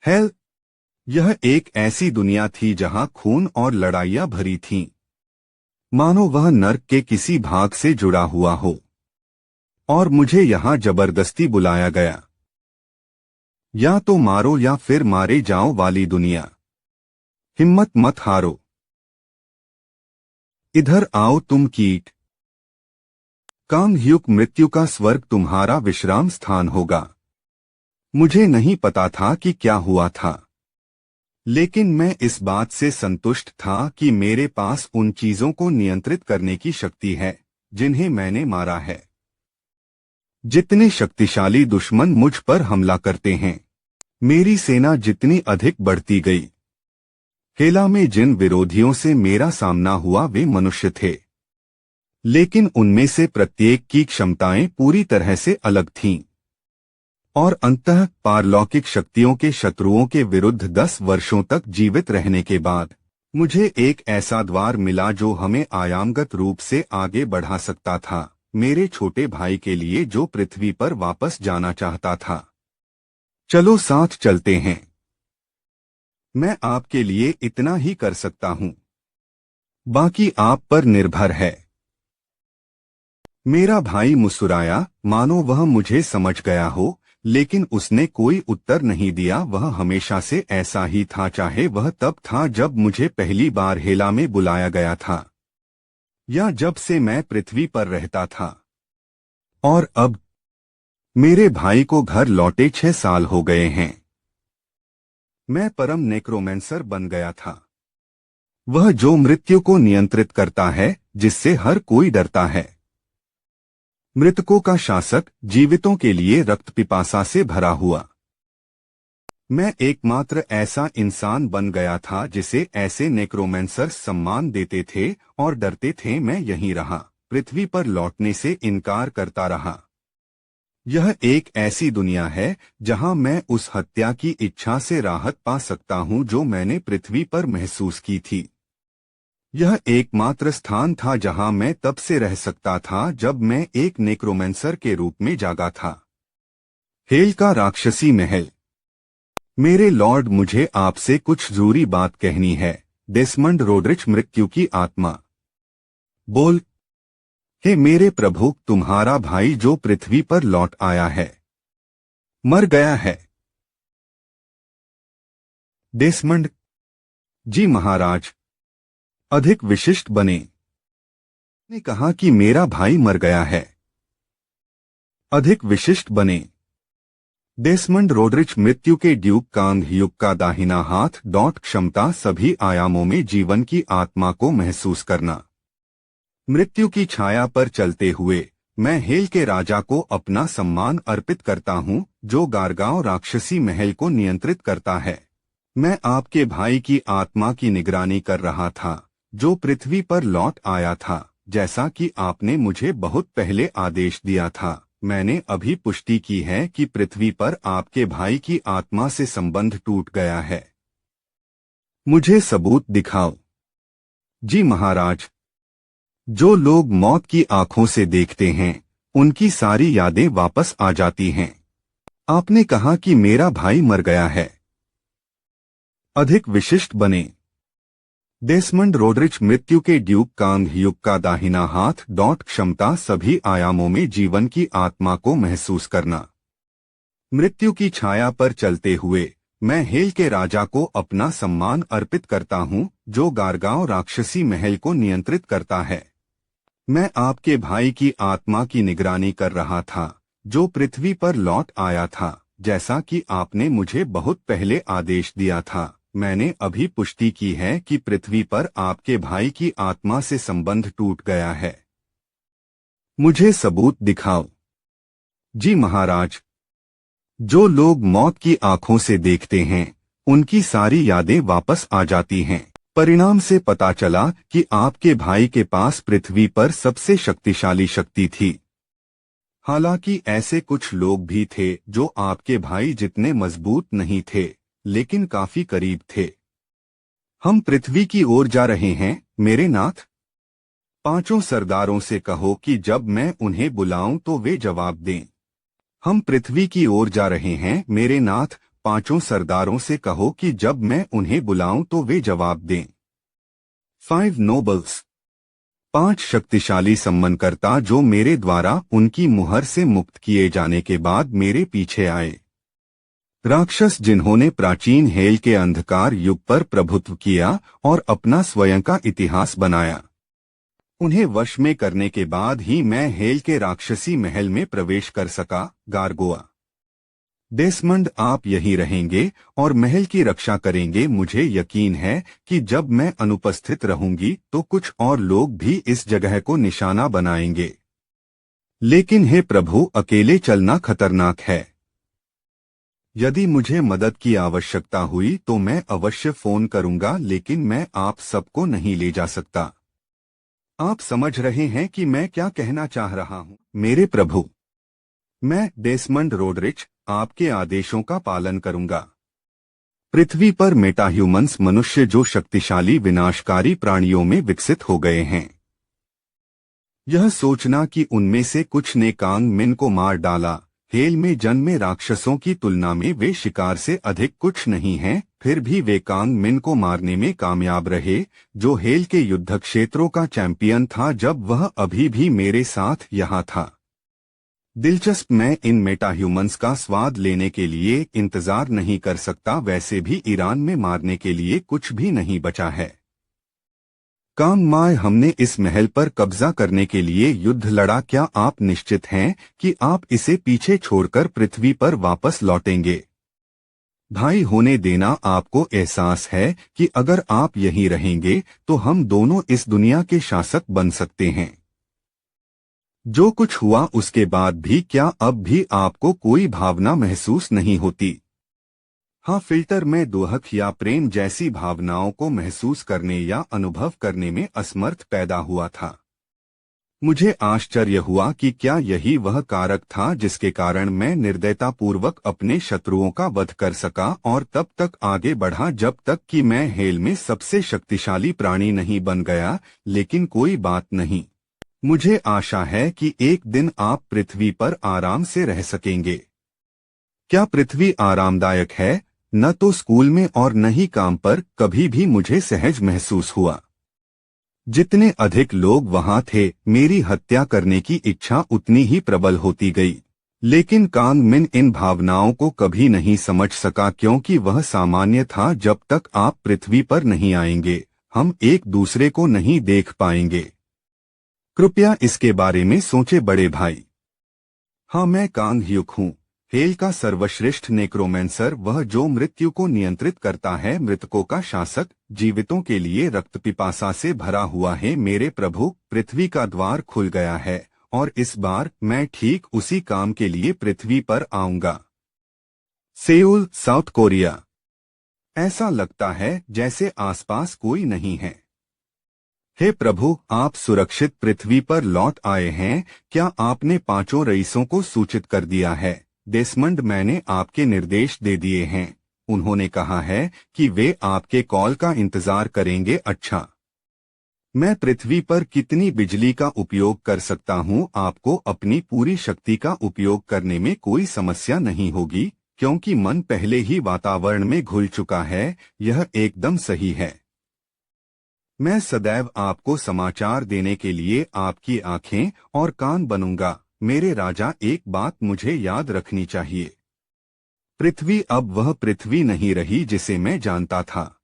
Hello, यह एक ऐसी दुनिया थी जहां खून और लड़ाइयां भरी थीं, मानो वह नर्क के किसी भाग से जुड़ा हुआ हो और मुझे यहां जबरदस्ती बुलाया गया। या तो मारो या फिर मारे जाओ वाली दुनिया। हिम्मत मत हारो, इधर आओ तुम कीट। कामह्युक, मृत्यु का स्वर्ग तुम्हारा विश्राम स्थान होगा। मुझे नहीं पता था कि क्या हुआ था, लेकिन मैं इस बात से संतुष्ट था कि मेरे पास उन चीजों को नियंत्रित करने की शक्ति है जिन्हें मैंने मारा है। जितने शक्तिशाली दुश्मन मुझ पर हमला करते हैं, मेरी सेना जितनी अधिक बढ़ती गई। हेला में जिन विरोधियों से मेरा सामना हुआ वे मनुष्य थे, लेकिन उनमें से प्रत्येक की क्षमताएं पूरी तरह से अलग थीं। और अंततः पारलौकिक शक्तियों के शत्रुओं के विरुद्ध 10 वर्षों तक जीवित रहने के बाद मुझे एक ऐसा द्वार मिला जो हमें आयामगत रूप से आगे बढ़ा सकता था, मेरे छोटे भाई के लिए जो पृथ्वी पर वापस जाना चाहता था। चलो साथ चलते हैं। मैं आपके लिए इतना ही कर सकता हूं, बाकी आप पर निर्भर है। मेरा भाई मुस्कुराया, मानो वह मुझे समझ गया हो, लेकिन उसने कोई उत्तर नहीं दिया। वह हमेशा से ऐसा ही था, चाहे वह तब था जब मुझे पहली बार हेला में बुलाया गया था या जब से मैं पृथ्वी पर रहता था। और अब मेरे भाई को घर लौटे 6 साल हो गए हैं। मैं परम नेक्रोमेंसर बन गया था, वह जो मृत्यु को नियंत्रित करता है, जिससे हर कोई डरता है। मृतकों का शासक, जीवितों के लिए रक्त पिपासा से भरा हुआ। मैं एकमात्र ऐसा इंसान बन गया था जिसे ऐसे नेक्रोमेंसर्स सम्मान देते थे और डरते थे। मैं यहीं रहा, पृथ्वी पर लौटने से इनकार करता रहा। यह एक ऐसी दुनिया है जहां मैं उस हत्या की इच्छा से राहत पा सकता हूं जो मैंने पृथ्वी पर महसूस की थी। यह एकमात्र स्थान था जहां मैं तब से रह सकता था जब मैं एक नेक्रोमेंसर के रूप में जागा था। हेल का राक्षसी महल। मेरे लॉर्ड, मुझे आपसे कुछ जरूरी बात कहनी है। डेसमंड रोड्रिच, मृत्यु की आत्मा। बोल। हे मेरे प्रभु, तुम्हारा भाई जो पृथ्वी पर लौट आया है, मर गया है। डेसमंड। जी महाराज। अधिक विशिष्ट बने। ने कहा कि मेरा भाई मर गया है। अधिक विशिष्ट बने। डेसमंड रोड्रिच, मृत्यु के ड्यूक, कांगह्युक का दाहिना हाथ। क्षमता, सभी आयामों में जीवन की आत्मा को महसूस करना। मृत्यु की छाया पर चलते हुए मैं हेल के राजा को अपना सम्मान अर्पित करता हूं, जो गारगांव राक्षसी महल को नियंत्रित करता है। मैं आपके भाई की आत्मा की निगरानी कर रहा था, जो पृथ्वी पर लौट आया था, जैसा कि आपने मुझे बहुत पहले आदेश दिया था। मैंने अभी पुष्टि की है कि पृथ्वी पर आपके भाई की आत्मा से संबंध टूट गया है। मुझे सबूत दिखाओ। जी महाराज। जो लोग मौत की आंखों से देखते हैं, उनकी सारी यादें वापस आ जाती हैं। आपने कहा कि मेरा भाई मर गया है। अधिक विशिष्ट बने। डेसमंड रोड्रिच, मृत्यु के ड्यूक, कांगह्युक का दाहिना हाथ। क्षमता, सभी आयामों में जीवन की आत्मा को महसूस करना। मृत्यु की छाया पर चलते हुए मैं हेल के राजा को अपना सम्मान अर्पित करता हूं, जो गारगांव राक्षसी महल को नियंत्रित करता है। मैं आपके भाई की आत्मा की निगरानी कर रहा था, जो पृथ्वी पर लौट आया था, जैसा कि आपने मुझे बहुत पहले आदेश दिया था। मैंने अभी पुष्टि की है कि पृथ्वी पर आपके भाई की आत्मा से संबंध टूट गया है। मुझे सबूत दिखाओ। जी महाराज। जो लोग मौत की आंखों से देखते हैं, उनकी सारी यादें वापस आ जाती हैं। परिणाम से पता चला कि आपके भाई के पास पृथ्वी पर सबसे शक्तिशाली शक्ति थी। हालांकि ऐसे कुछ लोग भी थे जो आपके भाई जितने मजबूत नहीं थे, लेकिन काफी करीब थे। हम पृथ्वी की ओर जा रहे हैं, मेरे नाथ। 5 सरदारों से कहो कि जब मैं उन्हें बुलाऊं तो वे जवाब दें। हम पृथ्वी की ओर जा रहे हैं, मेरे नाथ। 5 सरदारों से कहो कि जब मैं उन्हें बुलाऊं तो वे जवाब दें। 5 नोबल्स, 5 शक्तिशाली सम्मानकर्ता जो मेरे द्वारा उनकी मुहर से मुक्त किए जाने के बाद मेरे पीछे आए। राक्षस जिन्होंने प्राचीन हेल के अंधकार युग पर प्रभुत्व किया और अपना स्वयं का इतिहास बनाया। उन्हें वश में करने के बाद ही मैं हेल के राक्षसी महल में प्रवेश कर सका। गारगोआ, डेसमंड आप यहीं रहेंगे और महल की रक्षा करेंगे। मुझे यकीन है कि जब मैं अनुपस्थित रहूंगी तो कुछ और लोग भी इस जगह को निशाना बनाएंगे। लेकिन हे प्रभु, अकेले चलना खतरनाक है। यदि मुझे मदद की आवश्यकता हुई तो मैं अवश्य फोन करूंगा, लेकिन मैं आप सबको नहीं ले जा सकता। आप समझ रहे हैं कि मैं क्या कहना चाह रहा हूं? मेरे प्रभु, मैं डेसमंड रोडरिच आपके आदेशों का पालन करूंगा। पृथ्वी पर मेटाह्यूमंस मनुष्य जो शक्तिशाली विनाशकारी प्राणियों में विकसित हो गए हैं। यह सोचना कि उनमें से कुछ ने कांग मिन को मार डाला। हेल में जन्मे राक्षसों की तुलना में वे शिकार से अधिक कुछ नहीं हैं, फिर भी वे कांग मिन को मारने में कामयाब रहे, जो हेल के युद्ध क्षेत्रों का चैंपियन था जब वह अभी भी मेरे साथ यहाँ था। दिलचस्प, मैं इन मेटाह्यूमंस का स्वाद लेने के लिए इंतजार नहीं कर सकता। वैसे भी ईरान में मारने के लिए कुछ भी नहीं बचा है। कांग माय, हमने इस महल पर कब्जा करने के लिए युद्ध लड़ा। क्या आप निश्चित हैं कि आप इसे पीछे छोड़कर पृथ्वी पर वापस लौटेंगे? भाई होने देना, आपको एहसास है कि अगर आप यहीं रहेंगे तो हम दोनों इस दुनिया के शासक बन सकते हैं। जो कुछ हुआ उसके बाद भी क्या अब भी आपको कोई भावना महसूस नहीं होती? हाँ फिल्टर, मैं दुख या प्रेम जैसी भावनाओं को महसूस करने या अनुभव करने में असमर्थ पैदा हुआ था। मुझे आश्चर्य हुआ कि क्या यही वह कारक था जिसके कारण मैं निर्दयतापूर्वक अपने शत्रुओं का वध कर सका और तब तक आगे बढ़ा जब तक कि मैं हेल में सबसे शक्तिशाली प्राणी नहीं बन गया। लेकिन कोई बात नहीं, मुझे आशा है कि एक दिन आप पृथ्वी पर आराम से रह सकेंगे। क्या पृथ्वी आरामदायक है? न तो स्कूल में और न ही काम पर कभी भी मुझे सहज महसूस हुआ। जितने अधिक लोग वहां थे, मेरी हत्या करने की इच्छा उतनी ही प्रबल होती गई। लेकिन कांग मिन इन भावनाओं को कभी नहीं समझ सका, क्योंकि वह सामान्य था। जब तक आप पृथ्वी पर नहीं आएंगे, हम एक दूसरे को नहीं देख पाएंगे। कृपया इसके बारे में सोचे बड़े भाई। हाँ, मैं कांग ह्यूक हूँ, हेल का सर्वश्रेष्ठ नेक्रोमेंसर, वह जो मृत्यु को नियंत्रित करता है, मृतकों का शासक, जीवितों के लिए रक्त पिपासा से भरा हुआ है। मेरे प्रभु, पृथ्वी का द्वार खुल गया है और इस बार मैं ठीक उसी काम के लिए पृथ्वी पर आऊंगा। सेउल, साउथ कोरिया। ऐसा लगता है जैसे आसपास कोई नहीं है। हे प्रभु, आप सुरक्षित पृथ्वी पर लौट आए हैं। क्या आपने 5 रईसों को सूचित कर दिया है? डेसमंड, मैंने आपके निर्देश दे दिए हैं। उन्होंने कहा है कि वे आपके कॉल का इंतजार करेंगे। अच्छा, मैं पृथ्वी पर कितनी बिजली का उपयोग कर सकता हूँ? आपको अपनी पूरी शक्ति का उपयोग करने में कोई समस्या नहीं होगी, क्योंकि मन पहले ही वातावरण में घुल चुका है। यह एकदम सही है। मैं सदैव आपको समाचार देने के लिए आपकी आंखें और कान बनूंगा। मेरे राजा, एक बात मुझे याद रखनी चाहिए। पृथ्वी अब वह पृथ्वी नहीं रही जिसे मैं जानता था।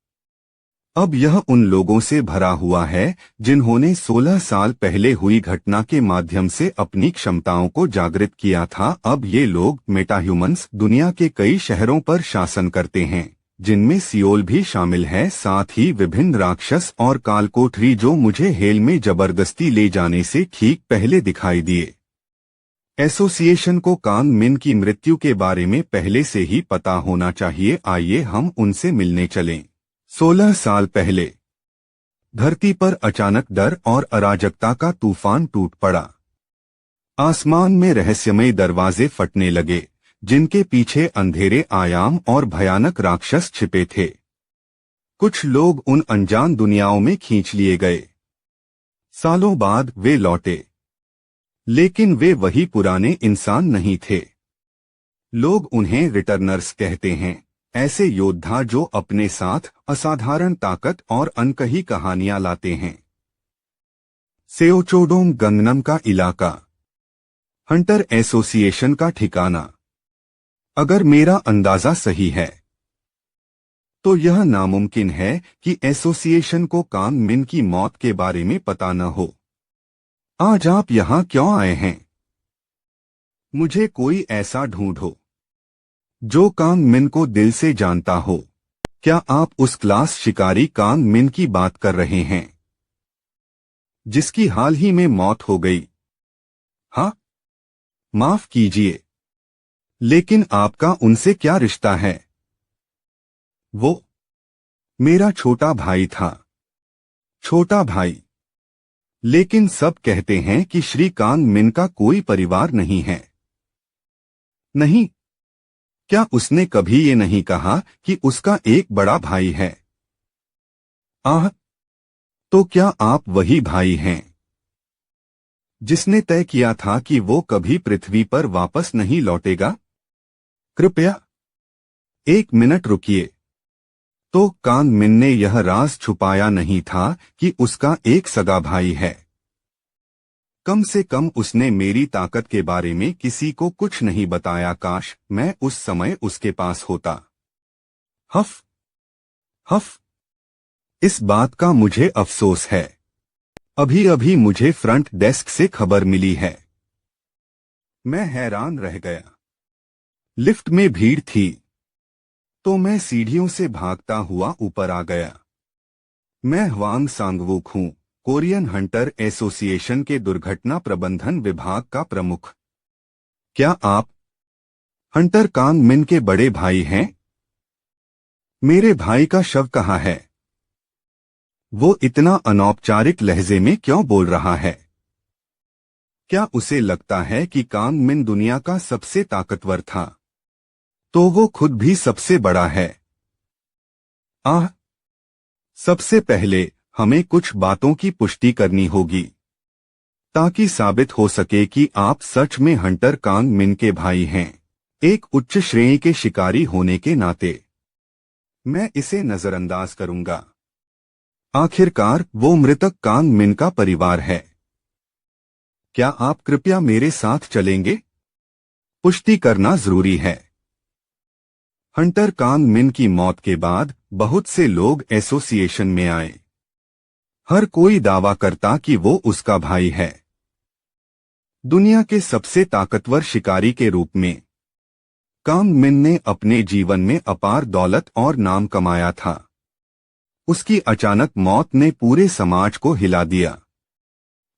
अब यह उन लोगों से भरा हुआ है जिन्होंने 16 साल पहले हुई घटना के माध्यम से अपनी क्षमताओं को जागृत किया था। अब ये लोग मेटाह्यूमंस दुनिया के कई शहरों पर शासन करते हैं, जिनमें सियोल भी शामिल है। साथ ही विभिन्न राक्षस और कालकोठरी जो मुझे हेल में जबरदस्ती ले जाने से ठीक पहले दिखाई दिए। एसोसिएशन को कांग मिन की मृत्यु के बारे में पहले से ही पता होना चाहिए। आइए हम उनसे मिलने चलें। 16 साल पहले धरती पर अचानक डर और अराजकता का तूफान टूट पड़ा। आसमान में रहस्यमय दरवाजे फटने लगे, जिनके पीछे अंधेरे आयाम और भयानक राक्षस छिपे थे। कुछ लोग उन अनजान दुनियाओं में खींच लिए गए। सालों बाद वे लौटे, लेकिन वे वही पुराने इंसान नहीं थे। लोग उन्हें रिटर्नर्स कहते हैं, ऐसे योद्धा जो अपने साथ असाधारण ताकत और अनकही कहानियां लाते हैं। सेओचोडोंग गंगनम का इलाका, हंटर एसोसिएशन का ठिकाना। अगर मेरा अंदाजा सही है तो यह नामुमकिन है कि एसोसिएशन को कांग मिन की मौत के बारे में पता न हो। आज आप यहां क्यों आए हैं? मुझे कोई ऐसा ढूंढो जो कांग मिन को दिल से जानता हो। क्या आप उस क्लास शिकारी कांग मिन की बात कर रहे हैं जिसकी हाल ही में मौत हो गई? हाँ, माफ कीजिए, लेकिन आपका उनसे क्या रिश्ता है? वो मेरा छोटा भाई था। छोटा भाई? लेकिन सब कहते हैं कि श्री कांग मिन का कोई परिवार नहीं है। नहीं, क्या उसने कभी ये नहीं कहा कि उसका एक बड़ा भाई है? आह, तो क्या आप वही भाई हैं जिसने तय किया था कि वो कभी पृथ्वी पर वापस नहीं लौटेगा? कृपया 1 मिनट रुकिए। तो कांग मिन ने यह राज छुपाया नहीं था कि उसका एक सगा भाई है। कम से कम उसने मेरी ताकत के बारे में किसी को कुछ नहीं बताया। काश मैं उस समय उसके पास होता। हफ हफ, इस बात का मुझे अफसोस है। अभी अभी मुझे फ्रंट डेस्क से खबर मिली है। मैं हैरान रह गया। लिफ्ट में भीड़ थी तो मैं सीढ़ियों से भागता हुआ ऊपर आ गया। मैं ह्वांग सांगवुक हूं, कोरियन हंटर एसोसिएशन के दुर्घटना प्रबंधन विभाग का प्रमुख। क्या आप हंटर कांग मिन के बड़े भाई हैं? मेरे भाई का शव कहाँ है? वो इतना अनौपचारिक लहजे में क्यों बोल रहा है? क्या उसे लगता है कि कांग मिन दुनिया का सबसे ताकतवर था तो वो खुद भी सबसे बड़ा है? आह, सबसे पहले हमें कुछ बातों की पुष्टि करनी होगी ताकि साबित हो सके कि आप सच में हंटर कांग मिन के भाई हैं। एक उच्च श्रेणी के शिकारी होने के नाते मैं इसे नजरअंदाज करूंगा। आखिरकार वो मृतक कांग मिन का परिवार है। क्या आप कृपया मेरे साथ चलेंगे? पुष्टि करना जरूरी है। हंटर कांग मिन की मौत के बाद बहुत से लोग एसोसिएशन में आए। हर कोई दावा करता कि वो उसका भाई है। दुनिया के सबसे ताकतवर शिकारी के रूप में कांग मिन ने अपने जीवन में अपार दौलत और नाम कमाया था। उसकी अचानक मौत ने पूरे समाज को हिला दिया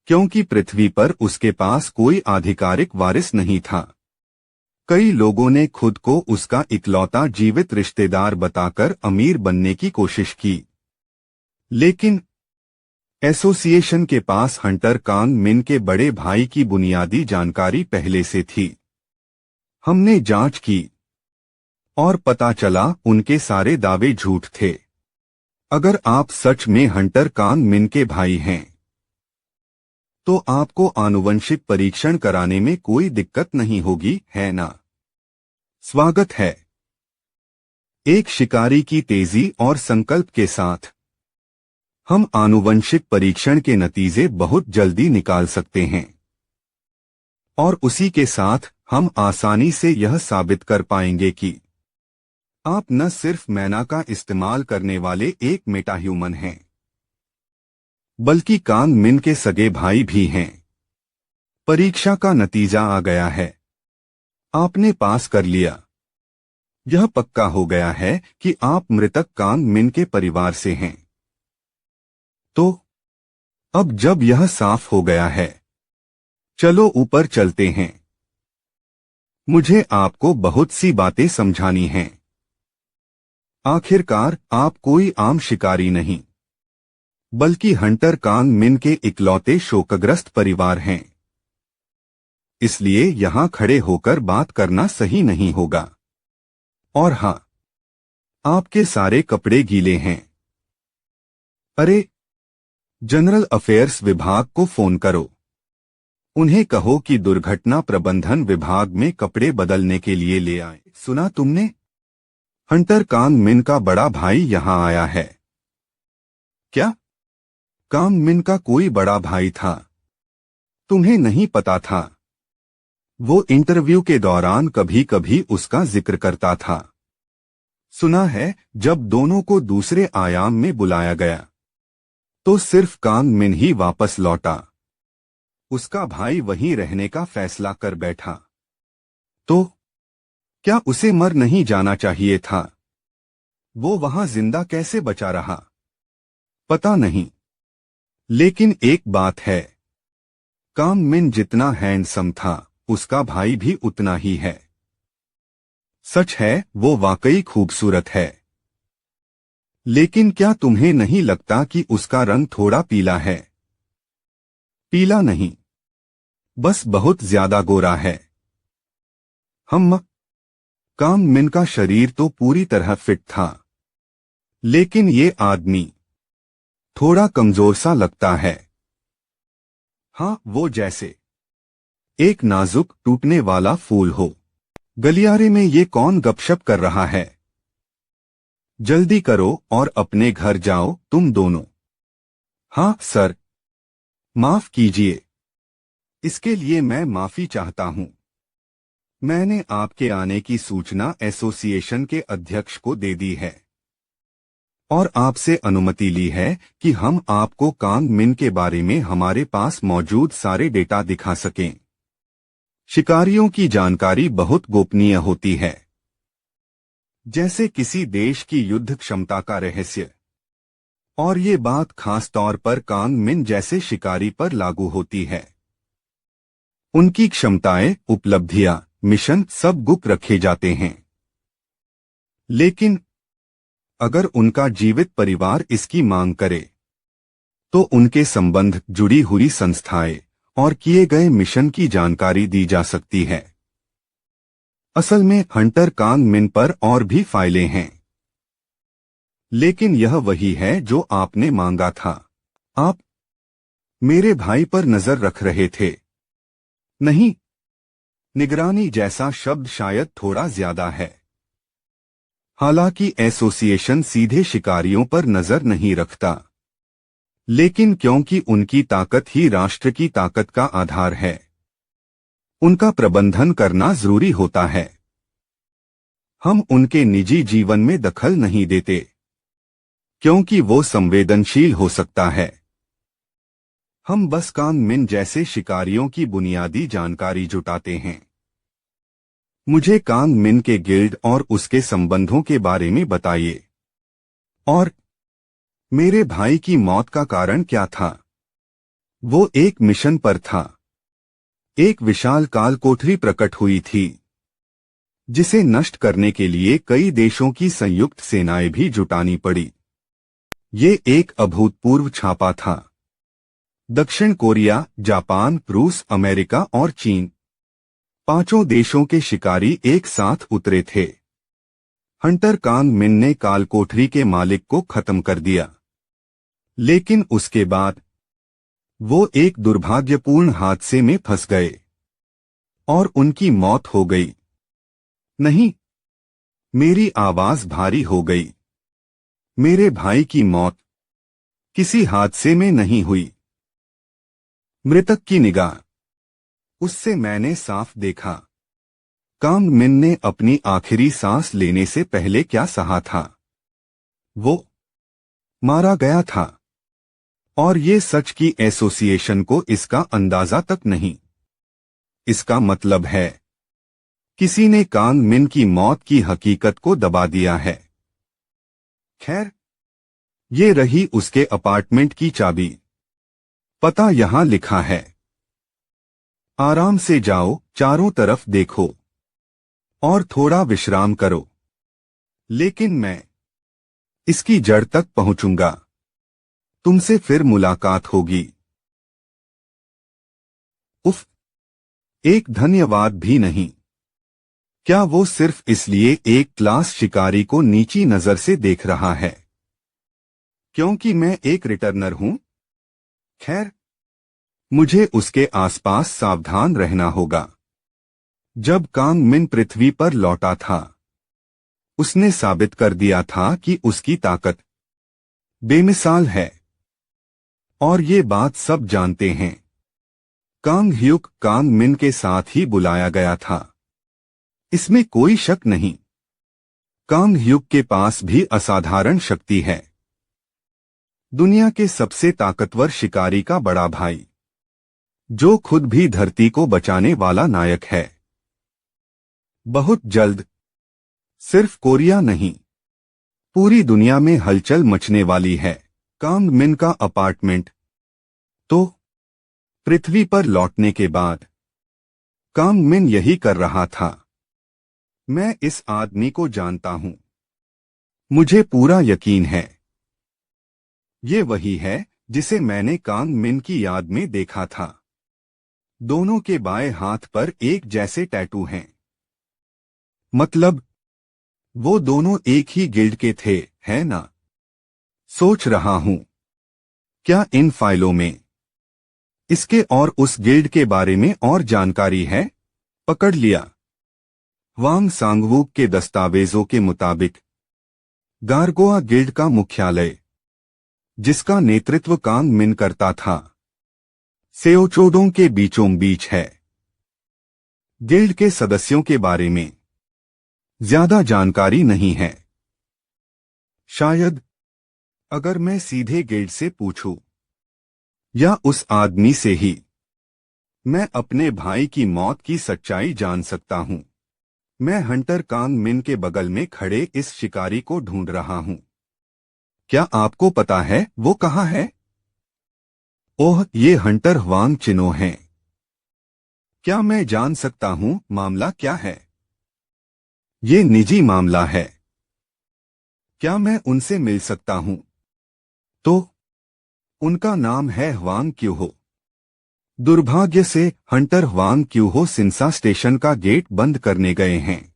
क्योंकि पृथ्वी पर उसके पास कोई आधिकारिक वारिस नहीं था। कई लोगों ने खुद को उसका इकलौता जीवित रिश्तेदार बताकर अमीर बनने की कोशिश की, लेकिन एसोसिएशन के पास हंटर कांग मिन के बड़े भाई की बुनियादी जानकारी पहले से थी। हमने जांच की और पता चला उनके सारे दावे झूठ थे। अगर आप सच में हंटर कांग मिन के भाई हैं तो आपको आनुवंशिक परीक्षण कराने में कोई दिक्कत नहीं होगी, है ना? स्वागत है। एक शिकारी की तेजी और संकल्प के साथ हम आनुवंशिक परीक्षण के नतीजे बहुत जल्दी निकाल सकते हैं और उसी के साथ हम आसानी से यह साबित कर पाएंगे कि आप न सिर्फ मैना का इस्तेमाल करने वाले एक मेटाह्यूमन हैं बल्कि कांग मिन के सगे भाई भी हैं। परीक्षा का नतीजा आ गया है। आपने पास कर लिया। यह पक्का हो गया है कि आप मृतक कांग मिन के परिवार से हैं। तो अब जब यह साफ हो गया है, चलो ऊपर चलते हैं। मुझे आपको बहुत सी बातें समझानी हैं। आखिरकार आप कोई आम शिकारी नहीं बल्कि हंटर कांग मिन के इकलौते शोकग्रस्त परिवार हैं। इसलिए यहां खड़े होकर बात करना सही नहीं होगा। और हां, आपके सारे कपड़े गीले हैं। अरे, जनरल अफेयर्स विभाग को फोन करो। उन्हें कहो कि दुर्घटना प्रबंधन विभाग में कपड़े बदलने के लिए ले आए। सुना तुमने? हंटर कांग मिन का बड़ा भाई यहाँ आया है। क्या? कांग मिन का कोई बड़ा भाई था? तुम्हें नहीं पता था? वो इंटरव्यू के दौरान कभी कभी उसका जिक्र करता था। सुना है जब दोनों को दूसरे आयाम में बुलाया गया तो सिर्फ कांग मिन ही वापस लौटा। उसका भाई वहीं रहने का फैसला कर बैठा। तो क्या उसे मर नहीं जाना चाहिए था? वो वहां जिंदा कैसे बचा रहा? पता नहीं, लेकिन एक बात है, कांग मिन जितना हैंडसम था उसका भाई भी उतना ही है। सच है, वो वाकई खूबसूरत है। लेकिन क्या तुम्हें नहीं लगता कि उसका रंग थोड़ा पीला है? पीला नहीं, बस बहुत ज्यादा गोरा है। कांग मिन का शरीर तो पूरी तरह फिट था, लेकिन ये आदमी थोड़ा कमजोर सा लगता है। हाँ, वो जैसे एक नाजुक टूटने वाला फूल हो। गलियारे में ये कौन गपशप कर रहा है? जल्दी करो और अपने घर जाओ तुम दोनों। हाँ सर। माफ कीजिए, इसके लिए मैं माफी चाहता हूँ। मैंने आपके आने की सूचना एसोसिएशन के अध्यक्ष को दे दी है और आपसे अनुमति ली है कि हम आपको कांग मिन के बारे में हमारे पास मौजूद सारे डेटा दिखा सकें। शिकारियों की जानकारी बहुत गोपनीय होती है, जैसे किसी देश की युद्ध क्षमता का रहस्य। और ये बात खास तौर पर कांग मिन जैसे शिकारी पर लागू होती है। उनकी क्षमताएं, उपलब्धियां, मिशन सब गुप्त रखे जाते हैं। लेकिन अगर उनका जीवित परिवार इसकी मांग करे तो उनके संबंध, जुड़ी हुई संस्थाएं और किए गए मिशन की जानकारी दी जा सकती है। असल में हंटर कांग मिन पर और भी फाइलें हैं, लेकिन यह वही है जो आपने मांगा था। आप मेरे भाई पर नजर रख रहे थे? नहीं, निगरानी जैसा शब्द शायद थोड़ा ज्यादा है। हालांकि एसोसिएशन सीधे शिकारियों पर नजर नहीं रखता, लेकिन क्योंकि उनकी ताकत ही राष्ट्र की ताकत का आधार है, उनका प्रबंधन करना जरूरी होता है। हम उनके निजी जीवन में दखल नहीं देते, क्योंकि वो संवेदनशील हो सकता है। हम बस कांग मिन जैसे शिकारियों की बुनियादी जानकारी जुटाते हैं। मुझे कांग मिन के गिल्ड और उसके संबंधों के बारे में बताइए। और मेरे भाई की मौत का कारण क्या था? वो एक मिशन पर था। एक विशाल काल कोठरी प्रकट हुई थी, जिसे नष्ट करने के लिए कई देशों की संयुक्त सेनाएं भी जुटानी पड़ी। ये एक अभूतपूर्व छापा था। दक्षिण कोरिया, जापान, रूस, अमेरिका और चीन, पांचों देशों के शिकारी एक साथ उतरे थे। हंटर कांग मिन ने काल कोठरी के मालिक को खत्म कर दिया, लेकिन उसके बाद वो एक दुर्भाग्यपूर्ण हादसे में फंस गए और उनकी मौत हो गई। नहीं, मेरी आवाज भारी हो गई। मेरे भाई की मौत किसी हादसे में नहीं हुई। मृतक की निगाह, उससे मैंने साफ देखा। कांग मिन ने अपनी आखिरी सांस लेने से पहले क्या सहा था? वो मारा गया था, और ये सच की एसोसिएशन को इसका अंदाजा तक नहीं। इसका मतलब है किसी ने कांग मिन की मौत की हकीकत को दबा दिया है। खैर, ये रही उसके अपार्टमेंट की चाबी। पता यहां लिखा है। आराम से जाओ, चारों तरफ देखो और थोड़ा विश्राम करो। लेकिन मैं इसकी जड़ तक पहुंचूंगा। तुमसे फिर मुलाकात होगी। उफ, एक धन्यवाद भी नहीं। क्या वो सिर्फ इसलिए एक क्लास शिकारी को नीची नजर से देख रहा है क्योंकि मैं एक रिटर्नर हूं? खैर, मुझे उसके आसपास सावधान रहना होगा। जब कांग मिन पृथ्वी पर लौटा था उसने साबित कर दिया था कि उसकी ताकत बेमिसाल है, और ये बात सब जानते हैं। कांग ह्युक कांग मिन के साथ ही बुलाया गया था, इसमें कोई शक नहीं। कांग ह्युक के पास भी असाधारण शक्ति है, दुनिया के सबसे ताकतवर शिकारी का बड़ा भाई, जो खुद भी धरती को बचाने वाला नायक है। बहुत जल्द सिर्फ कोरिया नहीं, पूरी दुनिया में हलचल मचने वाली है। कांग मिन का अपार्टमेंट। तो पृथ्वी पर लौटने के बाद कांग मिन यही कर रहा था। मैं इस आदमी को जानता हूं, मुझे पूरा यकीन है ये वही है जिसे मैंने कांग मिन की याद में देखा था। दोनों के बाएं हाथ पर एक जैसे टैटू हैं। मतलब वो दोनों एक ही गिल्ड के थे, है ना? सोच रहा हूं, क्या इन फाइलों में इसके और उस गिल्ड के बारे में और जानकारी है? पकड़ लिया। वांग सांगवूक के दस्तावेजों के मुताबिक गारगोआ गिल्ड का मुख्यालय, जिसका नेतृत्व कांग मिन करता था, सेओचोडोंग के बीचों बीच है। गिल्ड के सदस्यों के बारे में ज्यादा जानकारी नहीं है। शायद अगर मैं सीधे गिल्ड से पूछूं, या उस आदमी से ही, मैं अपने भाई की मौत की सच्चाई जान सकता हूं। मैं हंटर कांग मिन के बगल में खड़े इस शिकारी को ढूंढ रहा हूं। क्या आपको पता है वो कहाँ है? ओह, ये हंटर ह्वांग चिनो हैं। क्या मैं जान सकता हूं मामला क्या है? ये निजी मामला है। क्या मैं उनसे मिल सकता हूं? तो उनका नाम है ह्वांग क्यूहो। दुर्भाग्य से हंटर ह्वांग क्यूहो सिंसा स्टेशन का गेट बंद करने गए हैं।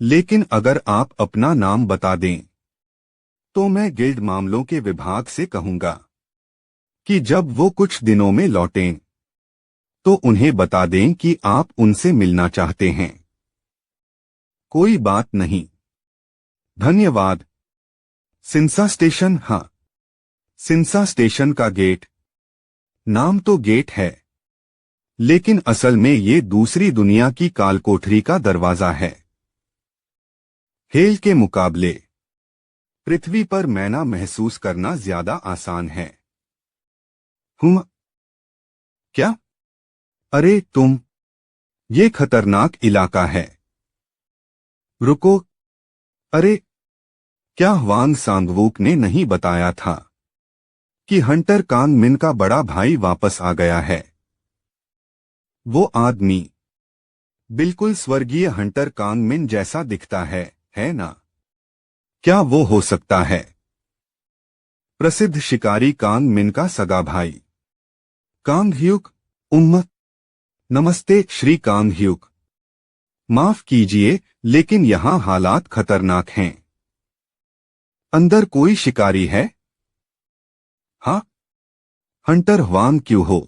लेकिन अगर आप अपना नाम बता दें तो मैं गिल्ड मामलों के विभाग से कहूंगा कि जब वो कुछ दिनों में लौटें तो उन्हें बता दें कि आप उनसे मिलना चाहते हैं। कोई बात नहीं, धन्यवाद। सिंसा स्टेशन? हाँ, सिंसा स्टेशन का गेट। नाम तो गेट है, लेकिन असल में ये दूसरी दुनिया की कालकोठरी का दरवाजा है। हेल के मुकाबले पृथ्वी पर मैना महसूस करना ज्यादा आसान है। क्या? अरे तुम, ये खतरनाक इलाका है। रुको, अरे क्या ह्वांग सांगवूक ने नहीं बताया था कि हंटर कांग मिन का बड़ा भाई वापस आ गया है? वो आदमी बिल्कुल स्वर्गीय हंटर कांग मिन जैसा दिखता है ना? क्या वो हो सकता है प्रसिद्ध शिकारी कांग मिन का सगा भाई? कांग ह्युक। नमस्ते श्री कांग ह्युक। माफ कीजिए, लेकिन यहाँ हालात खतरनाक हैं। अंदर कोई शिकारी है? हाँ, हंटर ह्वांग क्यूहो,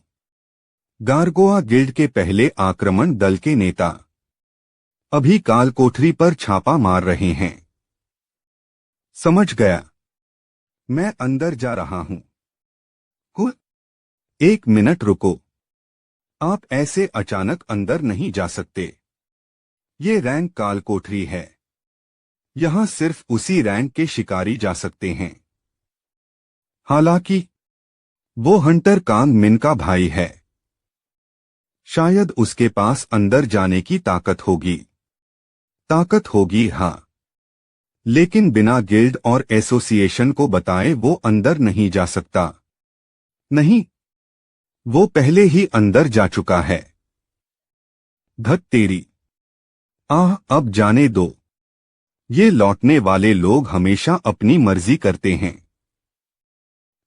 गारगोआ गिल्ड के पहले आक्रमण दल के नेता, अभी कालकोठरी पर छापा मार रहे हैं। समझ गया, मैं अंदर जा रहा हूं। एक मिनट रुको, आप ऐसे अचानक अंदर नहीं जा सकते। ये रैंक कालकोठरी है, यहां सिर्फ उसी रैंक के शिकारी जा सकते हैं। हालांकि वो हंटर कांग मिन का भाई है, शायद उसके पास अंदर जाने की ताकत होगी। हाँ, लेकिन बिना गिल्ड और एसोसिएशन को बताए वो अंदर नहीं जा सकता। नहीं, वो पहले ही अंदर जा चुका है। धत तेरी। अब जाने दो। ये लौटने वाले लोग हमेशा अपनी मर्जी करते हैं।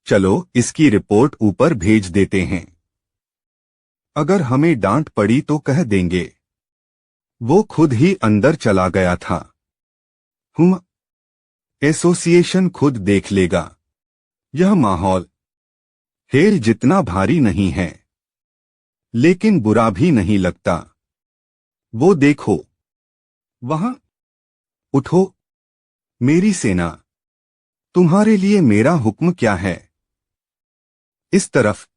चलो इसकी रिपोर्ट ऊपर भेज देते हैं। अगर हमें डांट पड़ी तो कह देंगे वो खुद ही अंदर चला गया था। एसोसिएशन खुद देख लेगा। यह माहौल हेल जितना भारी नहीं है, लेकिन बुरा भी नहीं लगता। वो देखो, वहां उठो मेरी सेना, तुम्हारे लिए मेरा हुक्म क्या है। इस तरफ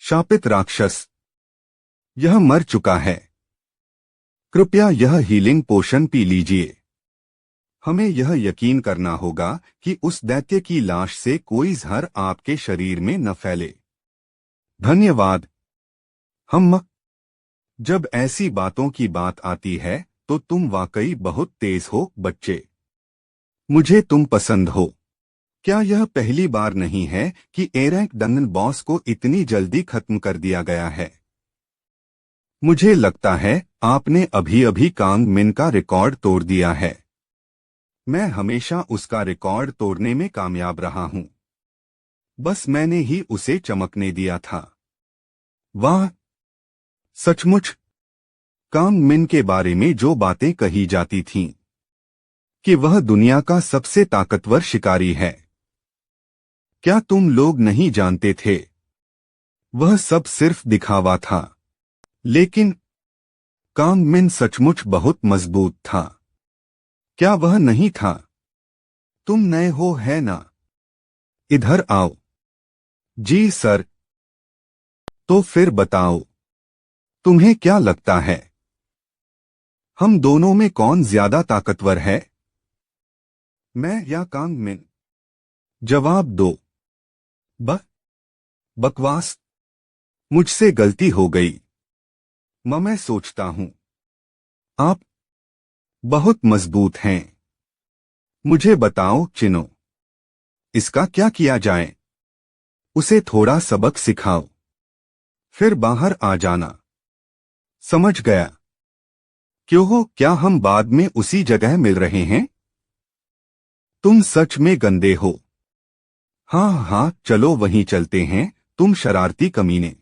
शापित राक्षस, यह मर चुका है, कृपया यह हीलिंग पोशन पी लीजिए। हमें यह यकीन करना होगा कि उस दैत्य की लाश से कोई जहर आपके शरीर में न फैले। धन्यवाद। हम जब ऐसी बातों की बात आती है तो तुम वाकई बहुत तेज हो बच्चे। मुझे तुम पसंद हो। क्या यह पहली बार नहीं है कि एरैक डंगन बॉस को इतनी जल्दी खत्म कर दिया गया है? मुझे लगता है आपने अभी अभी कांग मिन का रिकॉर्ड तोड़ दिया है। मैं हमेशा उसका रिकॉर्ड तोड़ने में कामयाब रहा हूं। बस मैंने ही उसे चमकने दिया था। वाह, सचमुच। कांग मिन के बारे में जो बातें कही जाती थीं कि वह दुनिया का सबसे ताकतवर शिकारी है, क्या तुम लोग नहीं जानते थे? वह सब सिर्फ दिखावा था। लेकिन कांग मिन सचमुच बहुत मजबूत था। क्या वह नहीं था? तुम नए हो है ना? इधर आओ। जी सर। तो फिर बताओ, तुम्हें क्या लगता है हम दोनों में कौन ज्यादा ताकतवर है, मैं या कांग मिन? जवाब दो। बकवास। मुझसे गलती हो गई। मैं सोचता हूं आप बहुत मजबूत हैं। मुझे बताओ चिनो, इसका क्या किया जाए? उसे थोड़ा सबक सिखाओ, फिर बाहर आ जाना। समझ गया। क्यों हो, क्या हम बाद में उसी जगह मिल रहे हैं? तुम सच में गंदे हो। हाँ हाँ, चलो वहीं चलते हैं, तुम शरारती कमीने।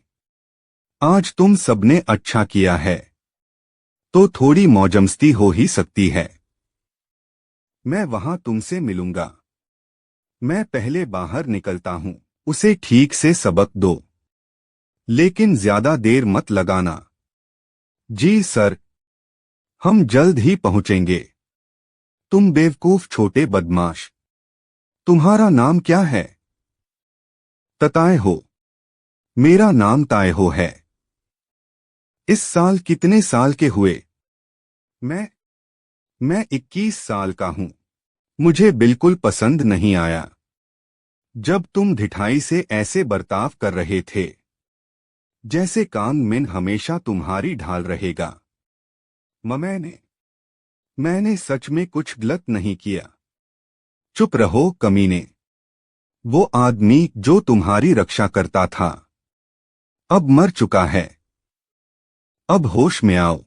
आज तुम सबने अच्छा किया है, तो थोड़ी मौजमस्ती हो ही सकती है। मैं वहां तुमसे मिलूंगा। मैं पहले बाहर निकलता हूं। उसे ठीक से सबक दो, लेकिन ज्यादा देर मत लगाना। जी सर। हम जल्द ही पहुंचेंगे। तुम बेवकूफ छोटे बदमाश। तुम्हारा नाम क्या है? तताए हो। मेरा नाम ताए हो है। इस साल कितने साल के हुए? मैं मैं 21 साल का हूं। मुझे बिल्कुल पसंद नहीं आया जब तुम ढिठाई से ऐसे बर्ताव कर रहे थे, जैसे कांग मिन हमेशा तुम्हारी ढाल रहेगा। मैंने सच में कुछ गलत नहीं किया। चुप रहो कमीने। वो आदमी जो तुम्हारी रक्षा करता था अब मर चुका है। अब होश में आओ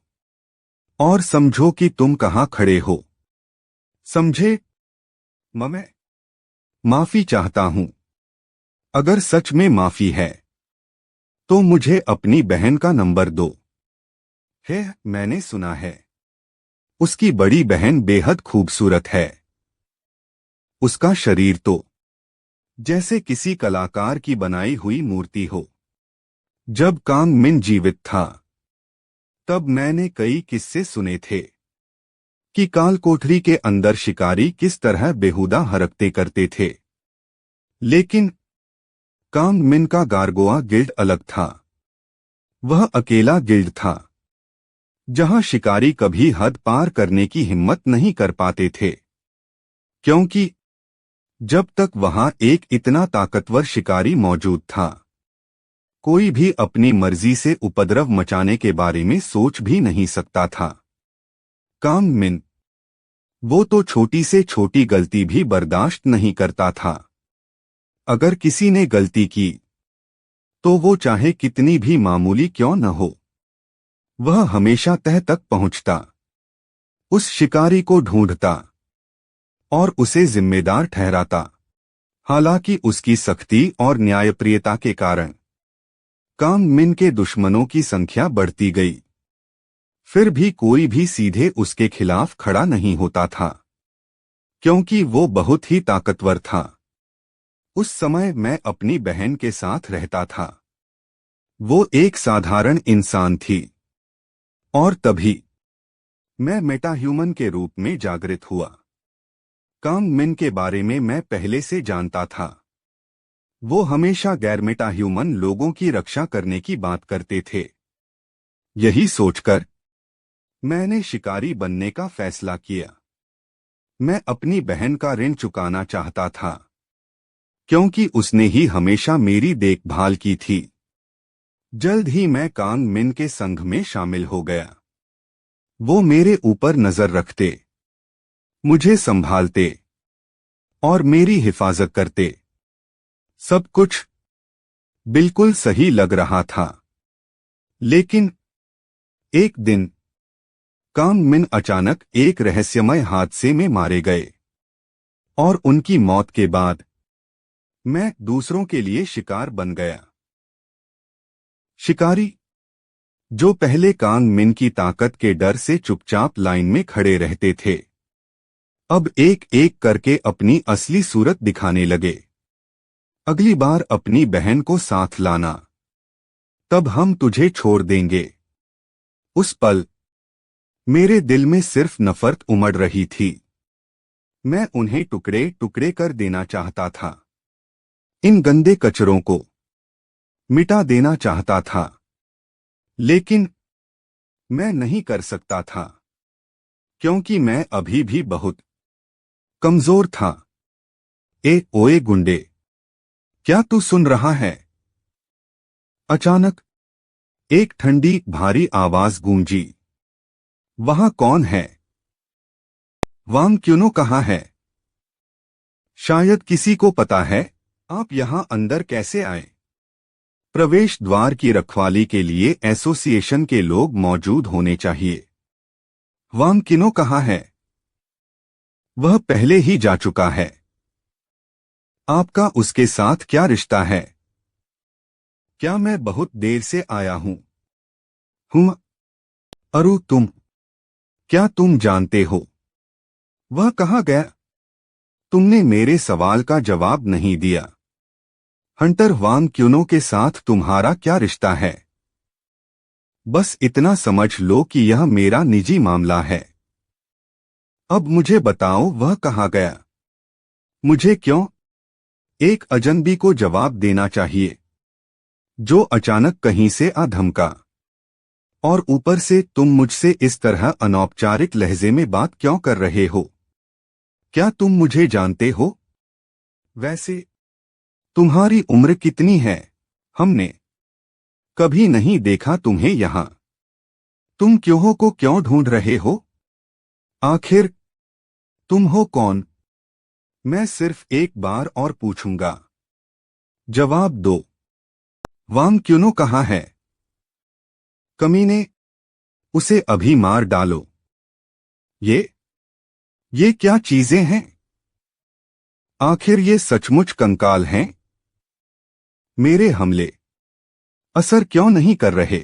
और समझो कि तुम कहां खड़े हो। समझे? मैं माफी चाहता हूं। अगर सच में माफी है तो मुझे अपनी बहन का नंबर दो। है, मैंने सुना है उसकी बड़ी बहन बेहद खूबसूरत है। उसका शरीर तो जैसे किसी कलाकार की बनाई हुई मूर्ति हो। जब कांग मिन जीवित था तब मैंने कई किस्से सुने थे कि काल कोठरी के अंदर शिकारी किस तरह बेहुदा हरकतें करते थे। लेकिन कांग मिन का गारगोआ गिल्ड अलग था। वह अकेला गिल्ड था जहां शिकारी कभी हद पार करने की हिम्मत नहीं कर पाते थे, क्योंकि जब तक वहां एक इतना ताकतवर शिकारी मौजूद था, कोई भी अपनी मर्जी से उपद्रव मचाने के बारे में सोच भी नहीं सकता था। कांग मिन, वो तो छोटी से छोटी गलती भी बर्दाश्त नहीं करता था। अगर किसी ने गलती की तो वो चाहे कितनी भी मामूली क्यों न हो, वह हमेशा तह तक पहुंचता, उस शिकारी को ढूंढता और उसे जिम्मेदार ठहराता। हालांकि उसकी सख्ती और न्यायप्रियता के कारण कांग मिन के दुश्मनों की संख्या बढ़ती गई, फिर भी कोई भी सीधे उसके खिलाफ खड़ा नहीं होता था, क्योंकि वो बहुत ही ताकतवर था। उस समय मैं अपनी बहन के साथ रहता था। वो एक साधारण इंसान थी। और तभी मैं मेटा ह्यूमन के रूप में जागृत हुआ। कांग मिन के बारे में मैं पहले से जानता था। वो हमेशा गैर मेटा ह्यूमन लोगों की रक्षा करने की बात करते थे। यही सोचकर मैंने शिकारी बनने का फैसला किया। मैं अपनी बहन का ऋण चुकाना चाहता था, क्योंकि उसने ही हमेशा मेरी देखभाल की थी। जल्द ही मैं कांग मिन के संघ में शामिल हो गया। वो मेरे ऊपर नजर रखते, मुझे संभालते और मेरी हिफाजत करते। सब कुछ बिल्कुल सही लग रहा था। लेकिन एक दिन कांग मिन अचानक एक रहस्यमय हादसे में मारे गए, और उनकी मौत के बाद मैं दूसरों के लिए शिकार बन गया। शिकारी जो पहले कांग मिन की ताकत के डर से चुपचाप लाइन में खड़े रहते थे, अब एक एक करके अपनी असली सूरत दिखाने लगे। अगली बार अपनी बहन को साथ लाना, तब हम तुझे छोड़ देंगे। उस पल मेरे दिल में सिर्फ नफरत उमड़ रही थी। मैं उन्हें टुकड़े टुकड़े कर देना चाहता था। इन गंदे कचरों को मिटा देना चाहता था, लेकिन मैं नहीं कर सकता था, क्योंकि मैं अभी भी बहुत कमजोर था। ओए गुंडे, क्या तू सुन रहा है? अचानक एक ठंडी भारी आवाज गूंजी। वहां कौन है? वांग क्यूनो कहाँ है? शायद किसी को पता है। आप यहां अंदर कैसे आए? प्रवेश द्वार की रखवाली के लिए एसोसिएशन के लोग मौजूद होने चाहिए। वांग किनो कहाँ है? वह पहले ही जा चुका है। आपका उसके साथ क्या रिश्ता है? क्या मैं बहुत देर से आया हूं? अरु क्या तुम जानते हो वह कहाँ गया? तुमने मेरे सवाल का जवाब नहीं दिया। हंटर वांग क्यूनो के साथ तुम्हारा क्या रिश्ता है? बस इतना समझ लो कि यह मेरा निजी मामला है। अब मुझे बताओ वह कहाँ गया? मुझे क्यों? एक अजनबी को जवाब देना चाहिए, जो अचानक कहीं से आ धमका। और ऊपर से तुम मुझसे इस तरह अनौपचारिक लहजे में बात क्यों कर रहे हो? क्या तुम मुझे जानते हो? वैसे तुम्हारी उम्र कितनी है? हमने कभी नहीं देखा तुम्हें यहां। तुम क्यों को क्यों ढूंढ रहे हो? आखिर तुम हो कौन? मैं सिर्फ एक बार और पूछूंगा, जवाब दो। वांग क्यूनो कहाँ है? कमीने, उसे अभी मार डालो। ये क्या चीजें हैं? आखिर ये सचमुच कंकाल हैं? मेरे हमले असर क्यों नहीं कर रहे?